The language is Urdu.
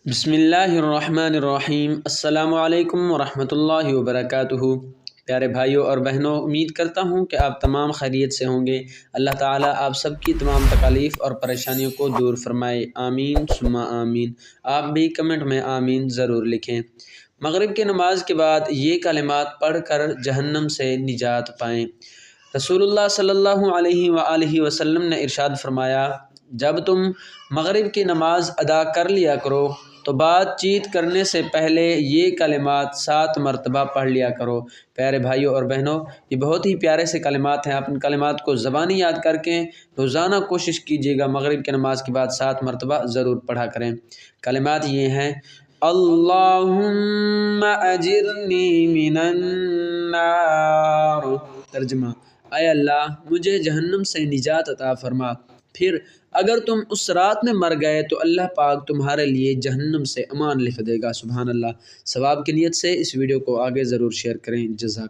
بسم اللہ الرحمن الرحیم۔ السلام علیکم ورحمۃ اللہ وبرکاتہ۔ پیارے بھائیوں اور بہنوں، امید کرتا ہوں کہ آپ تمام خیریت سے ہوں گے۔ اللہ تعالیٰ آپ سب کی تمام تکالیف اور پریشانیوں کو دور فرمائے، آمین ثم آمین۔ آپ بھی کمنٹ میں آمین ضرور لکھیں۔ مغرب کی نماز کے بعد یہ کلمات پڑھ کر جہنم سے نجات پائیں۔ رسول اللہ صلی اللہ علیہ وآلہ وسلم نے ارشاد فرمایا، جب تم مغرب کی نماز ادا کر لیا کرو تو بات چیت کرنے سے پہلے یہ کلمات 7 مرتبہ پڑھ لیا کرو۔ پیارے بھائیوں اور بہنوں، یہ بہت ہی پیارے سے کلمات ہیں۔ آپ ان کلمات کو زبانی یاد کر کے روزانہ کوشش کیجیے گا مغرب کی نماز کے بعد 7 مرتبہ ضرور پڑھا کریں۔ کلمات یہ ہیں: اللہم اجرنی من النار، ترجمہ: اے اللہ مجھے جہنم سے نجات عطا فرما۔ پھر اگر تم اس رات میں مر گئے تو اللہ پاک تمہارے لیے جہنم سے امان لکھ دے گا۔ سبحان اللہ۔ ثواب کی نیت سے اس ویڈیو کو آگے ضرور شیئر کریں۔ جزاک